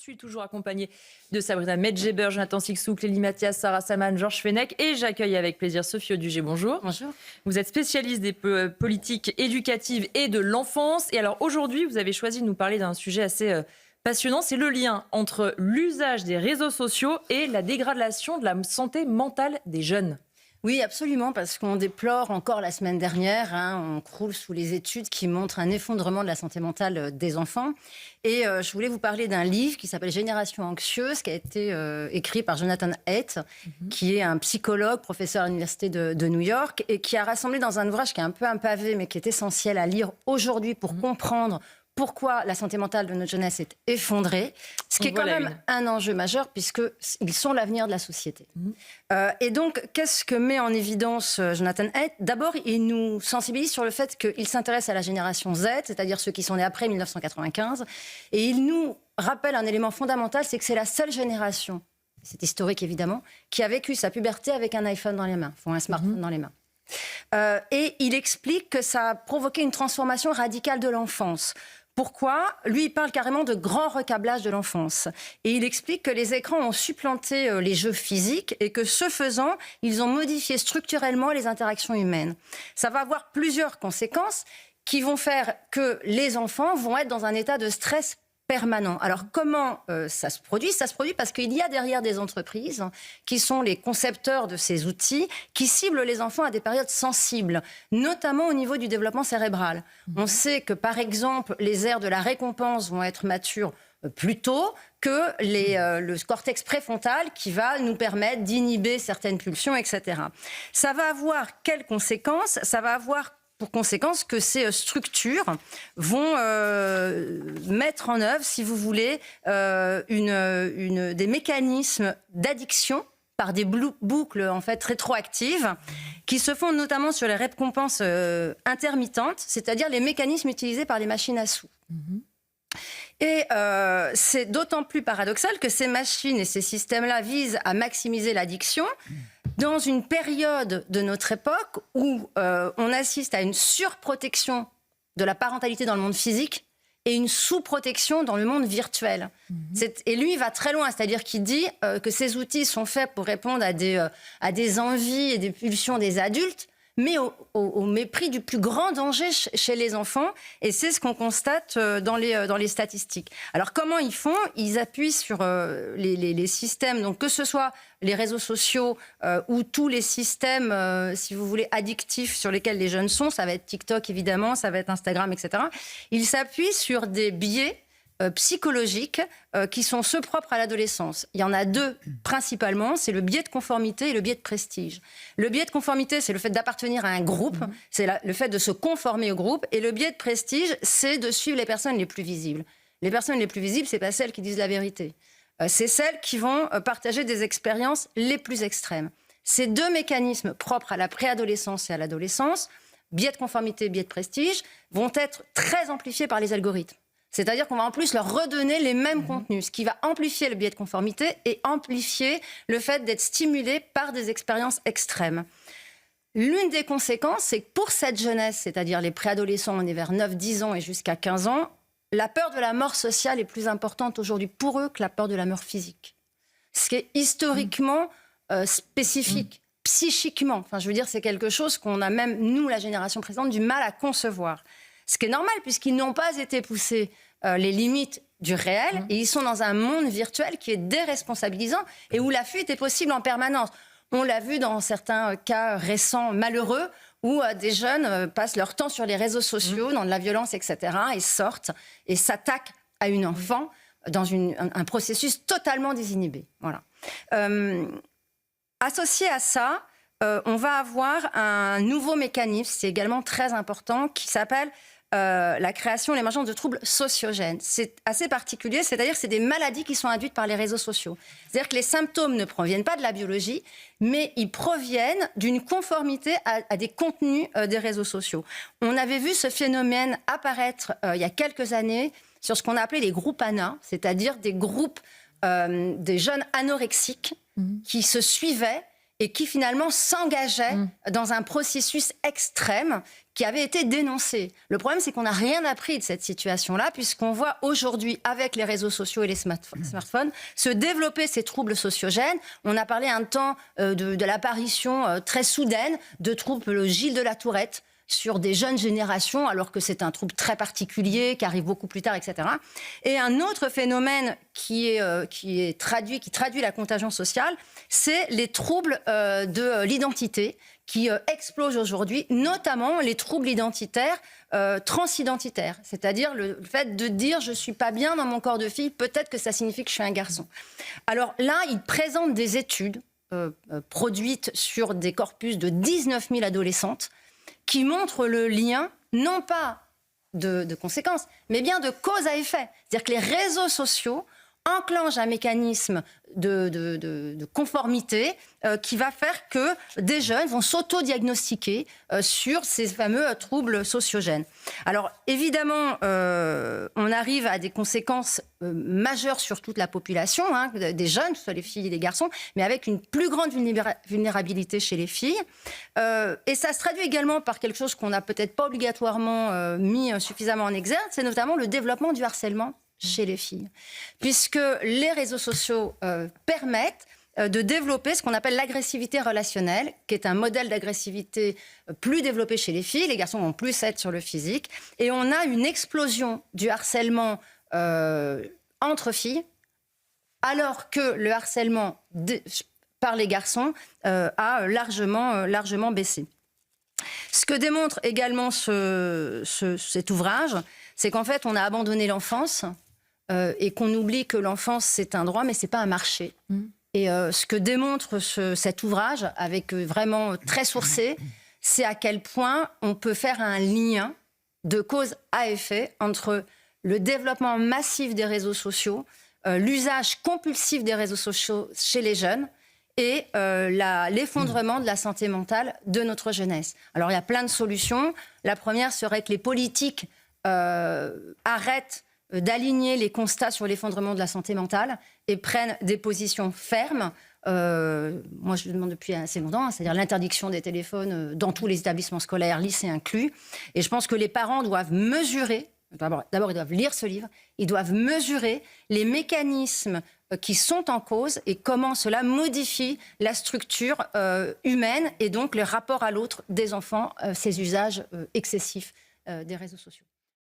suis toujours accompagnée de Sabrina Medjeber, Jonathan Sixou, Clélie Mathias, Sarah Saman, Georges Fenech et j'accueille avec plaisir Sophie Audugé. Bonjour. Bonjour. Vous êtes spécialiste des politiques éducatives et de l'enfance. Et alors aujourd'hui, vous avez choisi de nous parler d'un sujet assez passionnant. C'est le lien entre l'usage des réseaux sociaux et la dégradation de la santé mentale des jeunes. Oui, absolument, parce qu'on déplore encore la semaine dernière, on croule sous les études qui montrent un effondrement de la santé mentale des enfants. Et je voulais vous parler d'un livre qui s'appelle Génération anxieuse, qui a été écrit par Jonathan Haidt, qui est un psychologue, professeur à l'université de New York, et qui a rassemblé dans un ouvrage qui est un peu un pavé, mais qui est essentiel à lire aujourd'hui pour comprendre pourquoi la santé mentale de notre jeunesse est effondrée, ce qui est quand même un enjeu majeur puisqu'ils sont l'avenir de la société. Et donc, qu'est-ce que met en évidence Jonathan Haidt ? D'abord, il nous sensibilise sur le fait qu'il s'intéresse à la génération Z, c'est-à-dire ceux qui sont nés après 1995, et il nous rappelle un élément fondamental, c'est que c'est la seule génération, c'est historique évidemment, qui a vécu sa puberté avec un iPhone dans les mains, ou un smartphone dans les mains. Et il explique que ça a provoqué une transformation radicale de l'enfance. Pourquoi ? Lui, il parle carrément de grand recablage de l'enfance. Et il explique que les écrans ont supplanté les jeux physiques et que, ce faisant, ils ont modifié structurellement les interactions humaines. Ça va avoir plusieurs conséquences qui vont faire que les enfants vont être dans un état de stress permanent. Alors, comment ça se produit ? Ça se produit parce qu'il y a derrière des entreprises qui sont les concepteurs de ces outils qui ciblent les enfants à des périodes sensibles, notamment au niveau du développement cérébral. On sait que, par exemple, les aires de la récompense vont être matures plus tôt que le cortex préfrontal qui va nous permettre d'inhiber certaines pulsions, etc. Ça va avoir quelles conséquences ? Ça va avoir pour conséquence que ces structures vont mettre en œuvre, si vous voulez, des mécanismes d'addiction par des boucles en fait rétroactives qui se font notamment sur les récompenses intermittentes, c'est-à-dire les mécanismes utilisés par les machines à sous. Et c'est d'autant plus paradoxal que ces machines et ces systèmes-là visent à maximiser l'addiction dans une période de notre époque où on assiste à une surprotection de la parentalité dans le monde physique et une sous-protection dans le monde virtuel. Et lui, il va très loin, c'est-à-dire qu'il dit que ces outils sont faits pour répondre à des envies et des pulsions des adultes, mais au mépris du plus grand danger chez les enfants. Et c'est ce qu'on constate dans les statistiques. Alors, comment ils font ? Ils appuient sur les systèmes, donc que ce soit les réseaux sociaux ou tous les systèmes, si vous voulez, addictifs sur lesquels les jeunes sont. Ça va être TikTok, évidemment, ça va être Instagram, etc. Ils s'appuient sur des biais psychologiques qui sont ceux propres à l'adolescence. Il y en a deux principalement, c'est le biais de conformité et le biais de prestige. Le biais de conformité, c'est le fait d'appartenir à un groupe, c'est le fait de se conformer au groupe, et le biais de prestige, c'est de suivre les personnes les plus visibles. Les personnes les plus visibles, c'est pas celles qui disent la vérité. C'est celles qui vont partager des expériences les plus extrêmes. Ces deux mécanismes propres à la préadolescence et à l'adolescence, biais de conformité et biais de prestige, vont être très amplifiés par les algorithmes. C'est-à-dire qu'on va en plus leur redonner les mêmes contenus, ce qui va amplifier le biais de conformité et amplifier le fait d'être stimulé par des expériences extrêmes. L'une des conséquences, c'est que pour cette jeunesse, c'est-à-dire les préadolescents, on est vers 9-10 ans et jusqu'à 15 ans, la peur de la mort sociale est plus importante aujourd'hui pour eux que la peur de la mort physique. Ce qui est historiquement spécifique, psychiquement. Enfin, je veux dire, c'est quelque chose qu'on a même, nous, la génération précédente, du mal à concevoir. Ce qui est normal, puisqu'ils n'ont pas été poussés les limites du réel, et ils sont dans un monde virtuel qui est déresponsabilisant et où la fuite est possible en permanence. On l'a vu dans certains cas récents malheureux, où des jeunes passent leur temps sur les réseaux sociaux, dans de la violence, etc., et sortent et s'attaquent à une enfant dans un processus totalement désinhibé. Voilà. Associé à ça, on va avoir un nouveau mécanisme, c'est également très important, qui s'appelle la création et l'émergence de troubles sociogènes. C'est assez particulier, c'est-à-dire que c'est des maladies qui sont induites par les réseaux sociaux. C'est-à-dire que les symptômes ne proviennent pas de la biologie, mais ils proviennent d'une conformité à des contenus des réseaux sociaux. On avait vu ce phénomène apparaître il y a quelques années sur ce qu'on a appelé les groupes ANA, c'est-à-dire des groupes des jeunes anorexiques qui se suivaient et qui finalement s'engageaient dans un processus extrême qui avait été dénoncée. Le problème, c'est qu'on n'a rien appris de cette situation-là, puisqu'on voit aujourd'hui, avec les réseaux sociaux et les smartphones, se développer ces troubles sociogènes. On a parlé un temps de l'apparition très soudaine de troubles Gilles de la Tourette sur des jeunes générations, alors que c'est un trouble très particulier, qui arrive beaucoup plus tard, etc. Et un autre phénomène qui traduit la contagion sociale, c'est les troubles de l'identité, qui explosent aujourd'hui, notamment les troubles identitaires transidentitaires. C'est-à-dire le fait de dire « je ne suis pas bien dans mon corps de fille, peut-être que ça signifie que je suis un garçon ». Alors là, il présente des études produites sur des corpus de 19 000 adolescentes qui montrent le lien, non pas de conséquences, mais bien de cause à effet. C'est-à-dire que les réseaux sociaux enclenchent un mécanisme de conformité qui va faire que des jeunes vont s'auto-diagnostiquer sur ces fameux troubles sociogènes. Alors évidemment, on arrive à des conséquences majeures sur toute la population, hein, des jeunes, que ce soit les filles et les garçons, mais avec une plus grande vulnérabilité chez les filles. Et ça se traduit également par quelque chose qu'on n'a peut-être pas obligatoirement mis suffisamment en exergue, c'est notamment le développement du harcèlement chez les filles, puisque les réseaux sociaux permettent de développer ce qu'on appelle l'agressivité relationnelle, qui est un modèle d'agressivité plus développé chez les filles. Les garçons vont plus être sur le physique. Et on a une explosion du harcèlement entre filles, alors que le harcèlement par les garçons a largement baissé. Ce que démontre également cet ouvrage, c'est qu'en fait, on a abandonné l'enfance et qu'on oublie que l'enfance, c'est un droit, mais ce n'est pas un marché. Et ce que démontre cet ouvrage, avec vraiment très sourcé, c'est à quel point on peut faire un lien de cause à effet entre le développement massif des réseaux sociaux, l'usage compulsif des réseaux sociaux chez les jeunes et l'effondrement de la santé mentale de notre jeunesse. Alors, il y a plein de solutions. La première serait que les politiques arrêtent d'aligner les constats sur l'effondrement de la santé mentale et prennent des positions fermes. Moi, je le demande depuis assez longtemps, hein, c'est-à-dire l'interdiction des téléphones dans tous les établissements scolaires, lycées inclus. Et je pense que les parents doivent mesurer, d'abord ils doivent lire ce livre, ils doivent mesurer les mécanismes qui sont en cause et comment cela modifie la structure humaine et donc le rapport à l'autre des enfants, ces usages excessifs des réseaux sociaux.